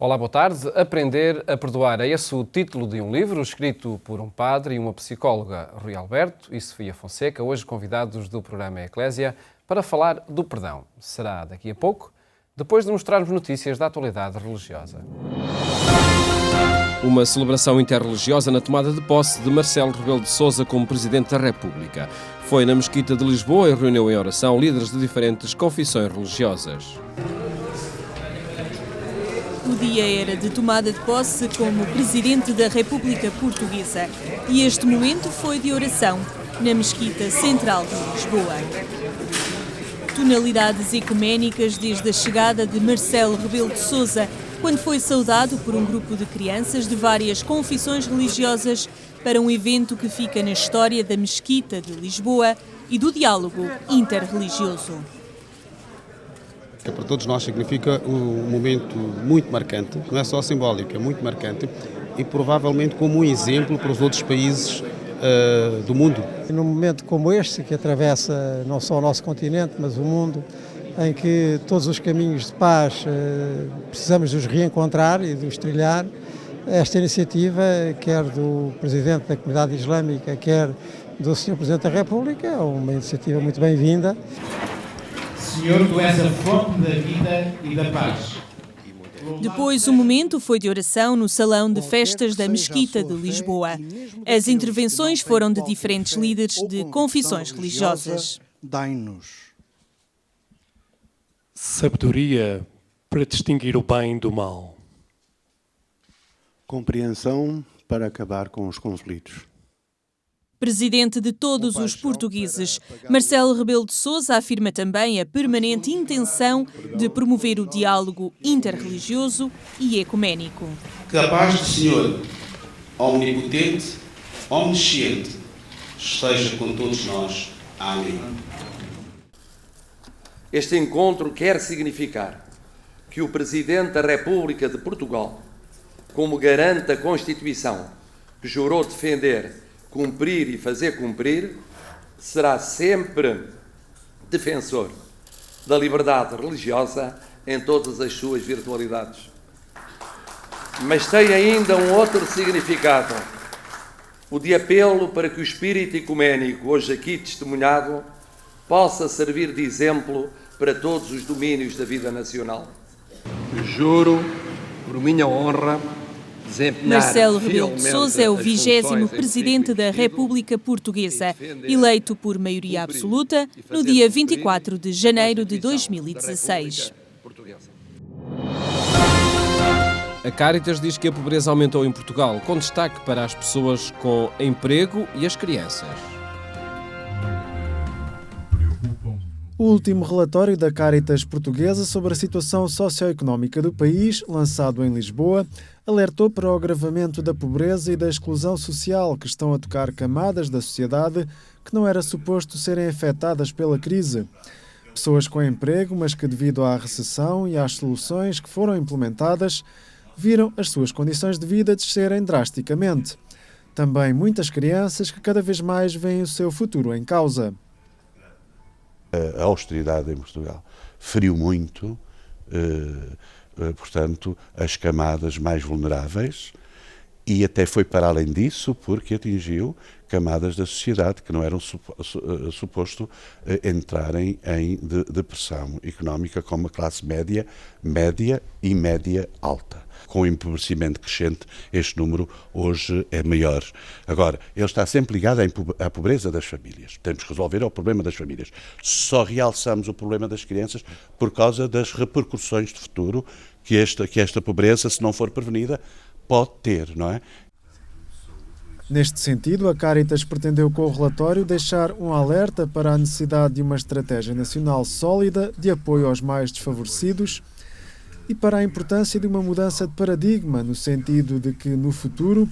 Olá, boa tarde. Aprender a perdoar é esse o título de um livro escrito por um padre e uma psicóloga, Rui Alberto e Sofia Fonseca, hoje convidados do programa Eclésia, para falar do perdão. Será daqui a pouco, depois de mostrarmos notícias da atualidade religiosa. Uma celebração interreligiosa na tomada de posse de Marcelo Rebelo de Sousa como Presidente da República. Foi na Mesquita de Lisboa e reuniu em oração líderes de diferentes confissões religiosas. O dia era de tomada de posse como Presidente da República Portuguesa e este momento foi de oração na Mesquita Central de Lisboa. Tonalidades ecuménicas desde a chegada de Marcelo Rebelo de Sousa, quando foi saudado por um grupo de crianças de várias confissões religiosas para um evento que fica na história da Mesquita de Lisboa e do diálogo interreligioso. Para todos nós significa um momento muito marcante, não é só simbólico, é muito marcante e provavelmente como um exemplo para os outros países do mundo. Num momento como este, que atravessa não só o nosso continente, mas o mundo, em que todos os caminhos de paz precisamos de os reencontrar e de os trilhar, esta iniciativa, quer do Presidente da Comunidade Islâmica, quer do Sr. Presidente da República, é uma iniciativa muito bem-vinda. Senhor, tu és a fonte da vida e da paz. Depois, o momento foi de oração no Salão de Festas da Mesquita de Lisboa. As intervenções foram de diferentes líderes de confissões religiosas. Dai-nos sabedoria para distinguir o bem do mal. compreensão para acabar com os conflitos. Presidente de todos os portugueses, Marcelo Rebelo de Sousa afirma também a permanente intenção de promover o diálogo interreligioso e ecuménico. Que a paz do Senhor, omnipotente, omnisciente, esteja com todos nós. Amém. Este encontro quer significar que o Presidente da República de Portugal, como garante da Constituição, que jurou defender, cumprir e fazer cumprir, será sempre defensor da liberdade religiosa em todas as suas virtualidades. Mas tem ainda um outro significado, o de apelo para que o espírito ecuménico, hoje aqui testemunhado, possa servir de exemplo para todos os domínios da vida nacional. Juro, por minha honra, Marcelo Rebelo de Sousa é o 20º Presidente da República Portuguesa, eleito por maioria absoluta no dia 24 de janeiro de 2016. A Cáritas diz que a pobreza aumentou em Portugal, com destaque para as pessoas com emprego e as crianças. O último relatório da Cáritas Portuguesa sobre a situação socioeconómica do país, lançado em Lisboa, alertou para o agravamento da pobreza e da exclusão social que estão a tocar camadas da sociedade que não era suposto serem afetadas pela crise. Pessoas com emprego, mas que devido à recessão e às soluções que foram implementadas, viram as suas condições de vida descerem drasticamente. Também muitas crianças que cada vez mais veem o seu futuro em causa. A austeridade em Portugal feriu muito, portanto, as camadas mais vulneráveis e até foi para além disso porque atingiu camadas da sociedade que não eram suposto entrarem em depressão económica, como a classe média, média e média alta. Com o empobrecimento crescente, este número hoje é maior. Agora, ele está sempre ligado à pobreza das famílias. Temos que resolver o problema das famílias. Só realçamos o problema das crianças por causa das repercussões de futuro que esta pobreza, se não for prevenida, pode ter, não é? Neste sentido, a Cáritas pretendeu com o relatório deixar um alerta para a necessidade de uma estratégia nacional sólida de apoio aos mais desfavorecidos e para a importância de uma mudança de paradigma, no sentido de que, no futuro,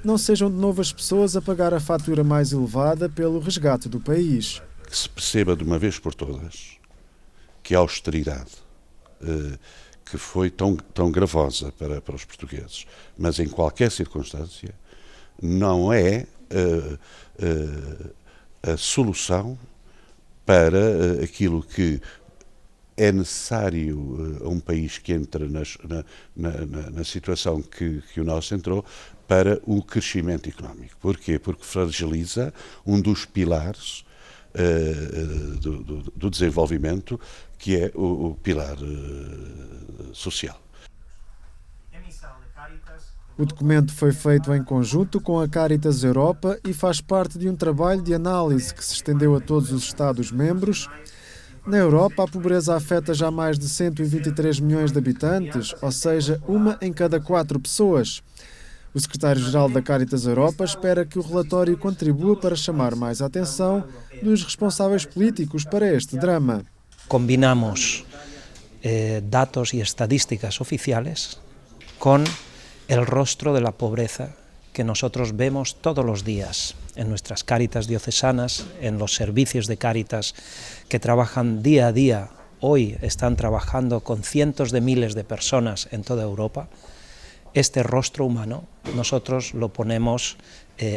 não sejam de novo as pessoas a pagar a fatura mais elevada pelo resgate do país. Que se perceba de uma vez por todas que a austeridade, que foi tão gravosa para os portugueses, mas em qualquer circunstância, não é a solução para aquilo que é necessário um país que entre na situação que o nosso entrou para o crescimento económico. Porquê? Porque fragiliza um dos pilares do desenvolvimento, que é o pilar social. O documento foi feito em conjunto com a Caritas Europa e faz parte de um trabalho de análise que se estendeu a todos os Estados-membros. Na Europa, a pobreza afeta já mais de 123 milhões de habitantes, ou seja, 1 em cada 4 pessoas. O secretário-geral da Caritas Europa espera que o relatório contribua para chamar mais a atenção dos responsáveis políticos para este drama. Combinamos datos y estadísticas oficiales con el rostro de la pobreza que nosotros vemos todos los días en nuestras Cáritas diocesanas, en los servicios de Cáritas que trabajan día a día. Hoy están trabajando con cientos de miles de personas en toda Europa. Este rostro humano nosotros lo ponemos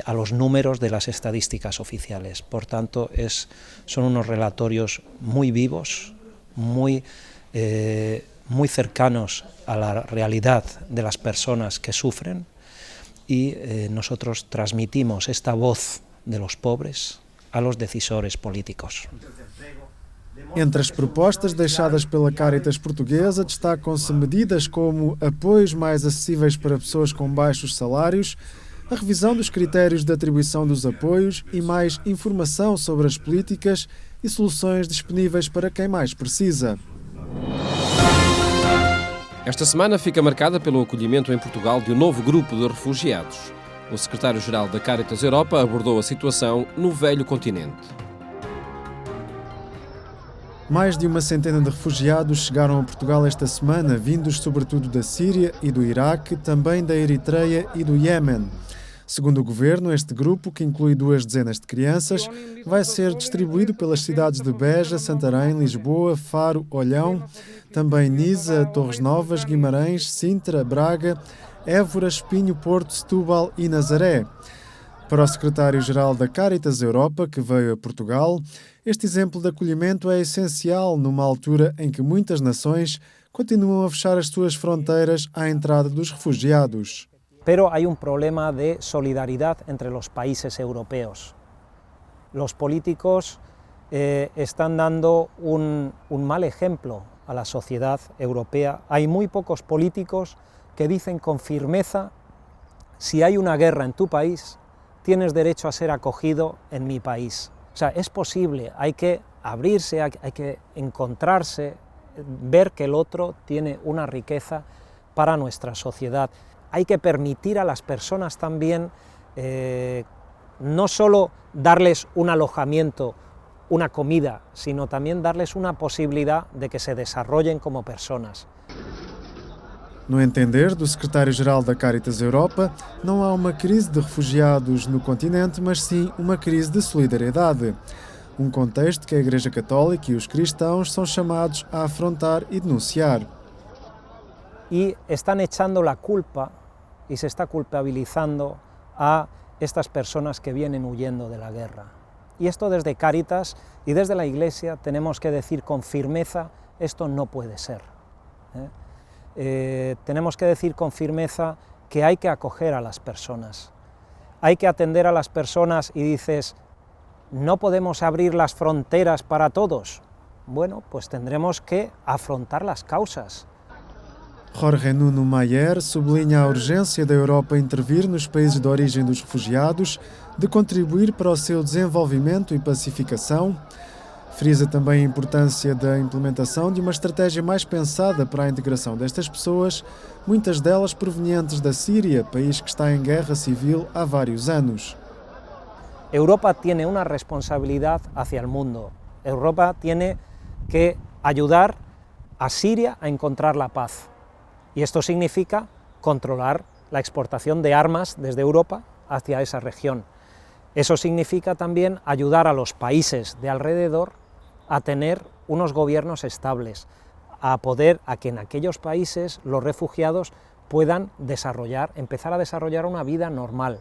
a los números de las estadísticas oficiales. Por tanto, son unos relatorios muy vivos, muy cercanos a la realidad de las personas que sufren, y nosotros transmitimos esta voz de los pobres a los decisores políticos. Entre as propostas deixadas pela Caritas Portuguesa destacam-se medidas como apoios mais acessíveis para pessoas com baixos salários, a revisão dos critérios de atribuição dos apoios e mais informação sobre as políticas e soluções disponíveis para quem mais precisa. Esta semana fica marcada pelo acolhimento em Portugal de um novo grupo de refugiados. O secretário-geral da Caritas Europa abordou a situação no velho continente. Mais de uma centena de refugiados chegaram a Portugal esta semana, vindos sobretudo da Síria e do Iraque, também da Eritreia e do Iémen. Segundo o governo, este grupo, que inclui 2 dezenas de crianças, vai ser distribuído pelas cidades de Beja, Santarém, Lisboa, Faro, Olhão, também Nisa, Torres Novas, Guimarães, Sintra, Braga, Évora, Espinho, Porto, Setúbal e Nazaré. Para o secretário-geral da Caritas Europa, que veio a Portugal, este exemplo de acolhimento é essencial numa altura em que muitas nações continuam a fechar as suas fronteiras à entrada dos refugiados. Pero hay un problema de solidaridad entre los países europeos. Los políticos están dando un mal ejemplo a la sociedad europea. Hay muy pocos políticos que dicen con firmeza: si hay una guerra en tu país, tienes derecho a ser acogido en mi país. O sea, es posible, hay que abrirse, hay que encontrarse, ver que el otro tiene una riqueza para nuestra sociedad. Hay que permitir a las personas también no solo darles un alojamiento, una comida, sino también darles una posibilidad de que se desarrollen como personas. No entender do secretário-geral da Caritas Europa, não há uma crise de refugiados no continente, mas sim uma crise de solidariedade. Um contexto que a Igreja Católica e os cristãos são chamados a afrontar e denunciar. Y están echando la culpa y se está culpabilizando a estas personas que vienen huyendo de la guerra. Y esto desde Cáritas y desde la Iglesia tenemos que decir con firmeza: esto no puede ser. Tenemos que decir con firmeza que hay que acoger a las personas, hay que atender a las personas, y dices: no podemos abrir las fronteras para todos. Bueno, pues tendremos que afrontar las causas. Jorge Nuno Maier sublinha a urgência da Europa intervir nos países de origem dos refugiados, de contribuir para o seu desenvolvimento e pacificação. Frisa também a importância da implementação de uma estratégia mais pensada para a integração destas pessoas, muitas delas provenientes da Síria, país que está em guerra civil há vários anos. Europa tiene una responsabilidad hacia el mundo. Europa tiene que ayudar a Siria a encontrar la paz. Y esto significa controlar la exportación de armas desde Europa hacia esa región. Eso significa también ayudar a los países de alrededor a tener unos gobiernos estables, a que en aquellos países los refugiados puedan empezar a desarrollar una vida normal.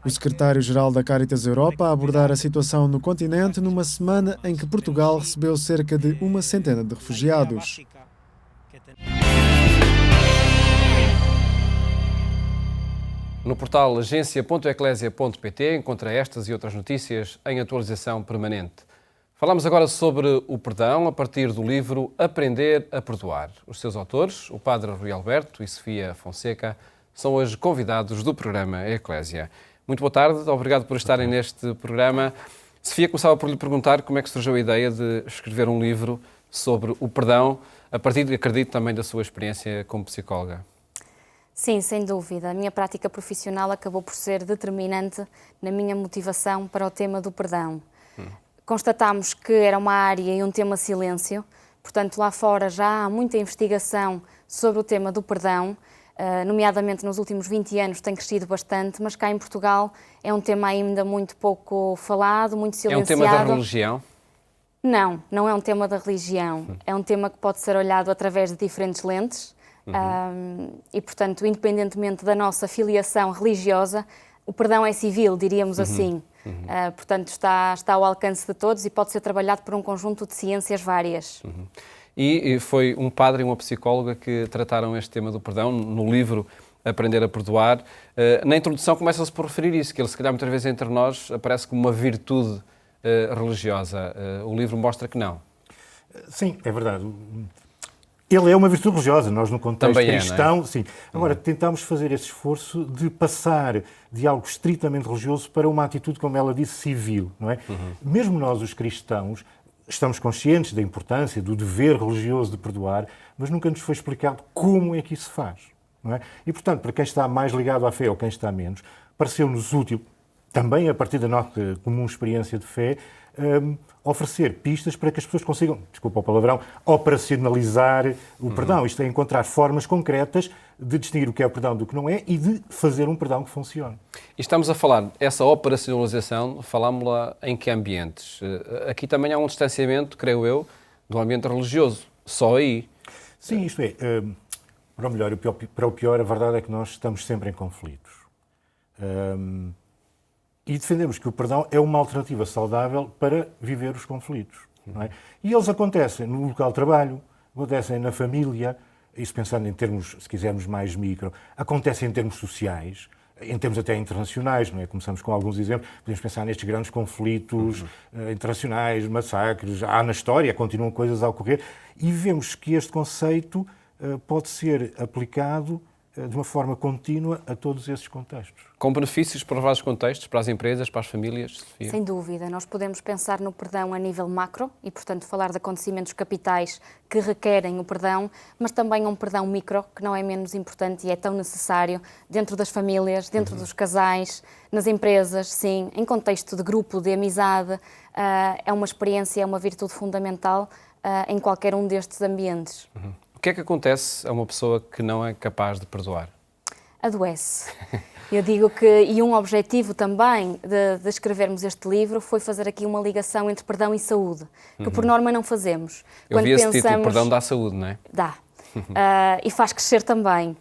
O secretário-geral da Caritas Europa a abordar a situação no continente numa semana em que Portugal recebeu cerca de 100 de refugiados. No portal agência.eclesia.pt encontra estas e outras notícias em atualização permanente. Falamos agora sobre o perdão a partir do livro Aprender a Perdoar. Os seus autores, o padre Rui Alberto e Sofia Fonseca, são hoje convidados do programa Eclésia. Muito boa tarde, obrigado por estarem neste programa. Sofia, começava por lhe perguntar como é que surgiu a ideia de escrever um livro sobre o perdão, a partir, acredito, também da sua experiência como psicóloga. Sim, sem dúvida. A minha prática profissional acabou por ser determinante na minha motivação para o tema do perdão. Constatámos que era uma área e um tema silêncio, portanto lá fora já há muita investigação sobre o tema do perdão, nomeadamente nos últimos 20 anos tem crescido bastante, mas cá em Portugal é um tema ainda muito pouco falado, muito silenciado. É um tema da religião? Não, não é um tema da religião. É um tema que pode ser olhado através de diferentes lentes e, portanto, independentemente da nossa filiação religiosa, o perdão é civil, diríamos assim. Portanto, está ao alcance de todos e pode ser trabalhado por um conjunto de ciências várias. E foi um padre e uma psicóloga que trataram este tema do perdão no livro Aprender a Perdoar. Na introdução começa-se por referir isso, que ele, se calhar, muitas vezes entre nós aparece como uma virtude religiosa. O livro mostra que não. Sim, é verdade. Ele é uma virtude religiosa, nós no contexto também cristão, não é? Sim. Agora, tentamos fazer esse esforço de passar de algo estritamente religioso para uma atitude, como ela disse, civil, não é? Mesmo nós, os cristãos, estamos conscientes da importância, do dever religioso de perdoar, mas nunca nos foi explicado como é que isso se faz, não é? E, portanto, para quem está mais ligado à fé ou quem está menos, pareceu-nos útil, também a partir da nossa comum experiência de fé, oferecer pistas para que as pessoas consigam, desculpa o palavrão, operacionalizar o perdão. Isto é, encontrar formas concretas de distinguir o que é o perdão do que não é e de fazer um perdão que funcione. E estamos a falar, essa operacionalização, falámos-la em que ambientes? Aqui também há um distanciamento, creio eu, do ambiente religioso. Só aí. Sim, isto é, para o melhor e para o pior, a verdade é que nós estamos sempre em conflitos. E defendemos que o perdão é uma alternativa saudável para viver os conflitos. Não é? E eles acontecem no local de trabalho, acontecem na família, isso pensando em termos, se quisermos, mais micro, acontecem em termos sociais, em termos até internacionais, não é? Começamos com alguns exemplos, podemos pensar nestes grandes conflitos internacionais, massacres, há na história, continuam coisas a ocorrer, e vemos que este conceito pode ser aplicado de uma forma contínua a todos esses contextos. Com benefícios para vários contextos, para as empresas, para as famílias, Sofia? Sem dúvida. Nós podemos pensar no perdão a nível macro e, portanto, falar de acontecimentos capitais que requerem o perdão, mas também um perdão micro, que não é menos importante e é tão necessário dentro das famílias, dentro dos casais, nas empresas, sim, em contexto de grupo, de amizade. É uma experiência, é uma virtude fundamental em qualquer um destes ambientes. O que é que acontece a uma pessoa que não é capaz de perdoar? Adoece. Eu digo que, e um objetivo também de escrevermos este livro foi fazer aqui uma ligação entre perdão e saúde, que por norma não fazemos. Eu vi esse título, perdão dá saúde, não é? Dá. E faz crescer também.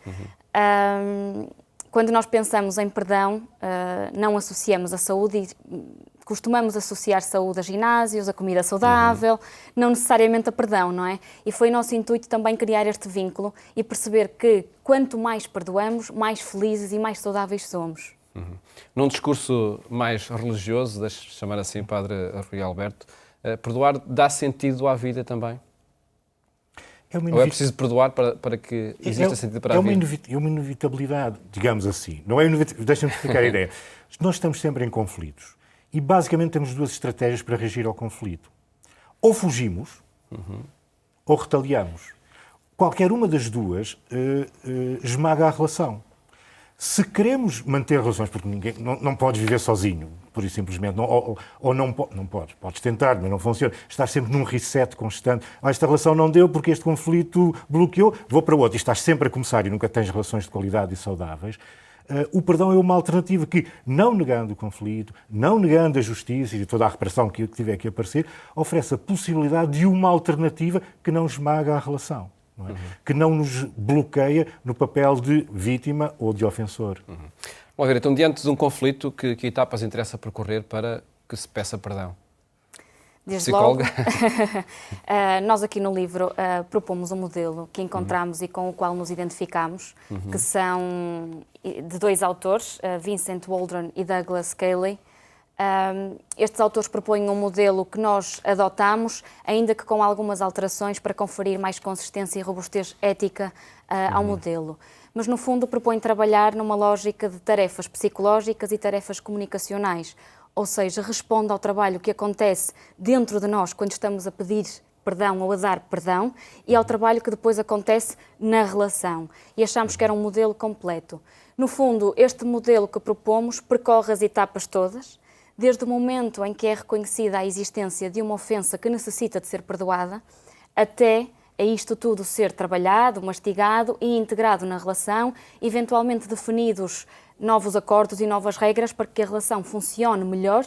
Quando nós pensamos em perdão, não associamos a saúde e costumamos associar saúde a ginásios, a comida saudável, não necessariamente a perdão, não é? E foi nosso intuito também criar este vínculo e perceber que quanto mais perdoamos, mais felizes e mais saudáveis somos. Num discurso mais religioso, deixe-me chamar assim, Padre Rui Alberto, perdoar dá sentido à vida também? Ou é preciso perdoar para que exista sentido para a vida? É uma inevitabilidade, digamos assim. Não é deixa-me explicar a ideia. Nós estamos sempre em conflitos. E, basicamente, temos duas estratégias para reagir ao conflito. Ou fugimos, ou retaliamos. Qualquer uma das duas esmaga a relação. Se queremos manter relações, porque ninguém não podes viver sozinho, por isso simplesmente, ou não podes tentar, mas não funciona. Estás sempre num reset constante. Esta relação não deu porque este conflito bloqueou, vou para outro. E estás sempre a começar e nunca tens relações de qualidade e saudáveis. O perdão é uma alternativa que, não negando o conflito, não negando a justiça e toda a reparação que tiver que aparecer, oferece a possibilidade de uma alternativa que não esmaga a relação, não é? Que não nos bloqueia no papel de vítima ou de ofensor. Vamos ver, então, diante de um conflito, que etapas interessa percorrer para que se peça perdão? Desde logo, nós aqui no livro propomos um modelo que encontramos e com o qual nos identificamos, que são de 2 autores, Vincent Waldron e Douglas Cayley. Estes autores propõem um modelo que nós adotamos, ainda que com algumas alterações para conferir mais consistência e robustez ética ao modelo. Mas, no fundo, propõem trabalhar numa lógica de tarefas psicológicas e tarefas comunicacionais, ou seja, responde ao trabalho que acontece dentro de nós quando estamos a pedir perdão ou a dar perdão e ao trabalho que depois acontece na relação. E achamos que era um modelo completo. No fundo, este modelo que propomos percorre as etapas todas, desde o momento em que é reconhecida a existência de uma ofensa que necessita de ser perdoada, até a isto tudo ser trabalhado, mastigado e integrado na relação, eventualmente definidos novos acordos e novas regras para que a relação funcione melhor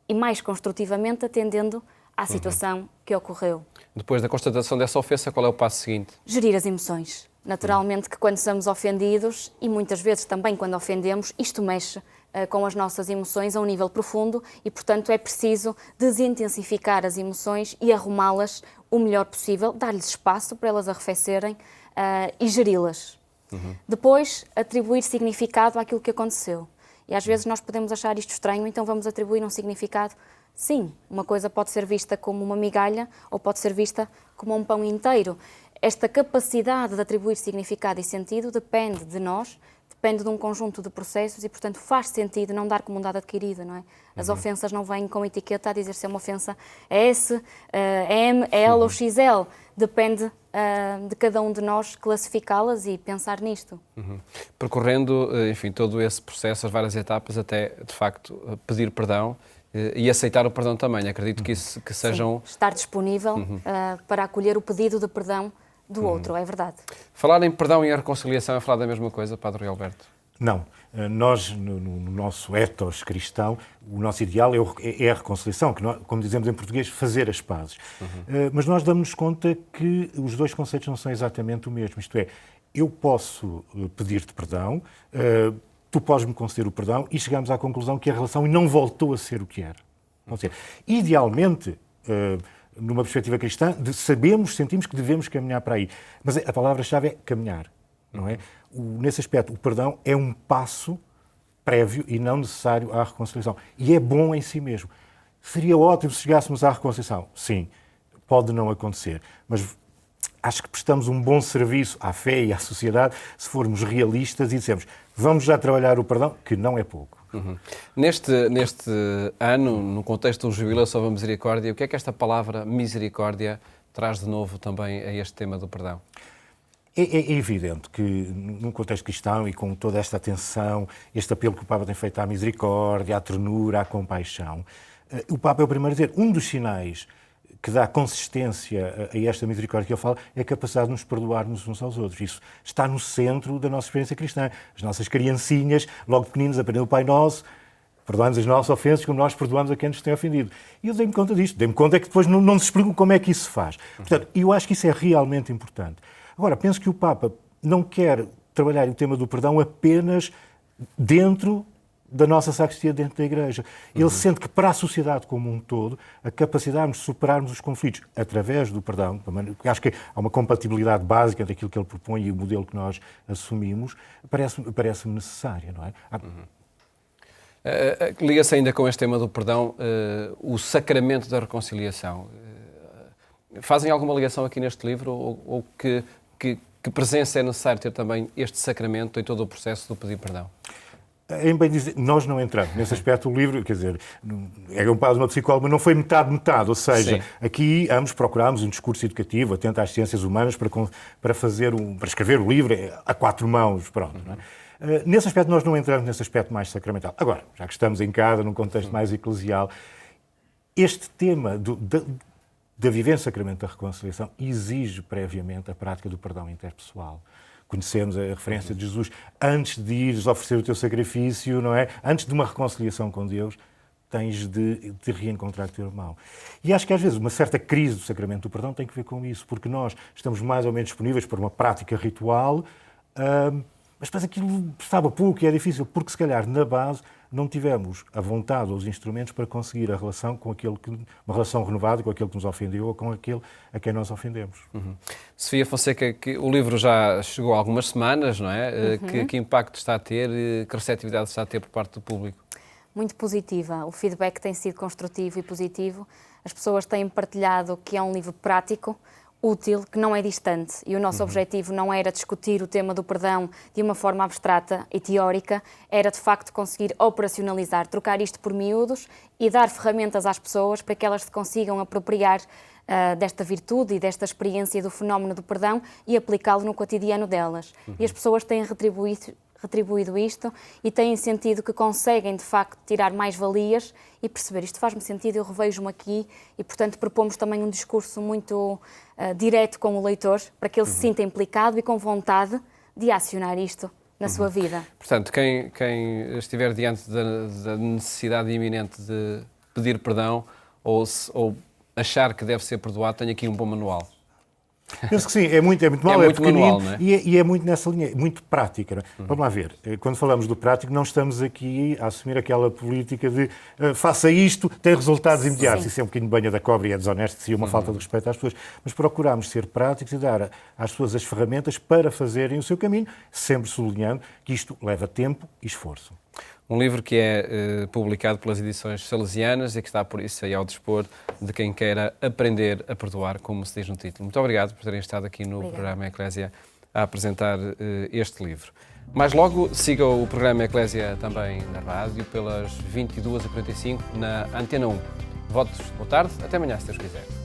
e mais construtivamente atendendo à situação que ocorreu. Depois da constatação dessa ofensa, qual é o passo seguinte? Gerir as emoções. Naturalmente que quando somos ofendidos, e muitas vezes também quando ofendemos, isto mexe com as nossas emoções a um nível profundo e, portanto, é preciso desintensificar as emoções e arrumá-las o melhor possível, dar-lhes espaço para elas arrefecerem e geri-las. Depois, atribuir significado àquilo que aconteceu. E às vezes nós podemos achar isto estranho, então vamos atribuir um significado. Sim, uma coisa pode ser vista como uma migalha ou pode ser vista como um pão inteiro. Esta capacidade de atribuir significado e sentido depende de nós, depende de um conjunto de processos e, portanto, faz sentido não dar como um dado adquirido, não é? As ofensas não vêm com etiqueta a dizer se é uma ofensa é S, é M, é L ou XL. Depende de cada um de nós classificá-las e pensar nisto. Percorrendo, enfim, todo esse processo, as várias etapas, até, de facto, pedir perdão e aceitar o perdão também. Acredito que isso que sejam... Sim, estar disponível para acolher o pedido de perdão do outro, é verdade. Falar em perdão e em reconciliação é falar da mesma coisa, Padre Rui Alberto? Não. Nós, no nosso ethos cristão, o nosso ideal é a reconciliação, que nós, como dizemos em português, fazer as pazes. Mas nós damos-nos conta que os dois conceitos não são exatamente o mesmo. Isto é, eu posso pedir-te perdão, tu podes-me conceder o perdão e chegamos à conclusão que a relação não voltou a ser o que era. Ou seja, idealmente, numa perspectiva cristã, sentimos que devemos caminhar para aí. Mas a palavra-chave é caminhar, não é? Nesse aspecto, o perdão é um passo prévio e não necessário à reconciliação. E é bom em si mesmo. Seria ótimo se chegássemos à reconciliação. Sim, pode não acontecer, mas acho que prestamos um bom serviço à fé e à sociedade se formos realistas e dissemos vamos já trabalhar o perdão, que não é pouco. Neste ano, no contexto do Jubileu sobre a Misericórdia, o que é que esta palavra misericórdia traz de novo também a este tema do perdão? É evidente que, num contexto cristão e com toda esta atenção, este apelo que o Papa tem feito à misericórdia, à ternura, à compaixão, o Papa é o primeiro a dizer, um dos sinais que dá consistência a esta misericórdia que eu falo é a capacidade de nos perdoarmos uns aos outros. Isso está no centro da nossa experiência cristã. As nossas criancinhas, logo pequeninos, aprendem o Pai Nosso, perdoamos as nossas ofensas como nós perdoamos a quem nos tem ofendido. E eu dei-me conta disto. Dei-me conta que depois não se explicam como é que isso se faz. Portanto, eu acho que isso é realmente importante. Agora, penso que o Papa não quer trabalhar o tema do perdão apenas dentro da nossa sacristia, dentro da Igreja. Ele sente que para a sociedade como um todo, a capacidade de superarmos os conflitos através do perdão, acho que há uma compatibilidade básica daquilo que ele propõe e o modelo que nós assumimos, parece-me necessária, não é? Liga-se ainda com este tema do perdão, o sacramento da reconciliação. Fazem alguma ligação aqui neste livro ou que presença é necessário ter também este sacramento em todo o processo do pedir perdão? Em bem dizer, nós não entramos nesse aspecto do livro, quer dizer, é um padre, uma psicóloga, mas não foi metade, ou seja, sim, aqui ambos procurámos um discurso educativo, atento às ciências humanas, para escrever o livro a 4 mãos, pronto, não é? Nesse aspecto nós não entramos nesse aspecto mais sacramental. Agora, já que estamos em casa, num contexto mais eclesial, este tema da vivência sacramento da reconciliação exige previamente a prática do perdão interpessoal. Conhecemos a referência de Jesus, antes de ires oferecer o teu sacrifício, não é? Antes de uma reconciliação com Deus, tens de reencontrar o teu irmão. E acho que às vezes uma certa crise do sacramento do perdão tem que ver com isso, porque nós estamos mais ou menos disponíveis para uma prática ritual, mas depois aquilo estava pouco e é difícil, porque se calhar na base não tivemos a vontade ou os instrumentos para conseguir a relação com aquele que, uma relação renovada com aquele que nos ofendeu ou com aquele a quem nós ofendemos. Sofia Fonseca, que o livro já chegou há algumas semanas, não é? Que impacto está a ter, que receptividade está a ter por parte do público? Muito positiva. O feedback tem sido construtivo e positivo. As pessoas têm partilhado que é um livro prático, útil, que não é distante. E o nosso objetivo não era discutir o tema do perdão de uma forma abstrata e teórica, era de facto conseguir operacionalizar, trocar isto por miúdos e dar ferramentas às pessoas para que elas se consigam apropriar desta virtude e desta experiência do fenómeno do perdão e aplicá-lo no cotidiano delas. E as pessoas têm retribuído isto e têm sentido que conseguem, de facto, tirar mais valias e perceber isto faz-me sentido, eu revejo-me aqui e, portanto, propomos também um discurso muito direto com o leitor para que ele se sinta implicado e com vontade de acionar isto na sua vida. Portanto, quem estiver diante da necessidade iminente de pedir perdão ou achar que deve ser perdoado, tem aqui um bom manual. Penso que sim, é muito mal, é muito manual, não é? E é muito nessa linha, muito prática. Não é? Vamos lá ver, quando falamos do prático, não estamos aqui a assumir aquela política de faça isto, tem resultados imediatos. Isso é um bocadinho banha da cobra e é desonesto, seria uma falta de respeito às pessoas. Mas procuramos ser práticos e dar às pessoas as ferramentas para fazerem o seu caminho, sempre sublinhando que isto leva tempo e esforço. Um livro que é publicado pelas edições salesianas e que está, por isso, aí ao dispor de quem queira aprender a perdoar, como se diz no título. Muito obrigado por terem estado aqui no programa Eclésia a apresentar este livro. Mais logo, siga o programa Eclésia também na rádio, pelas 22h45 na Antena 1. Votos, boa tarde, até amanhã, se Deus quiser.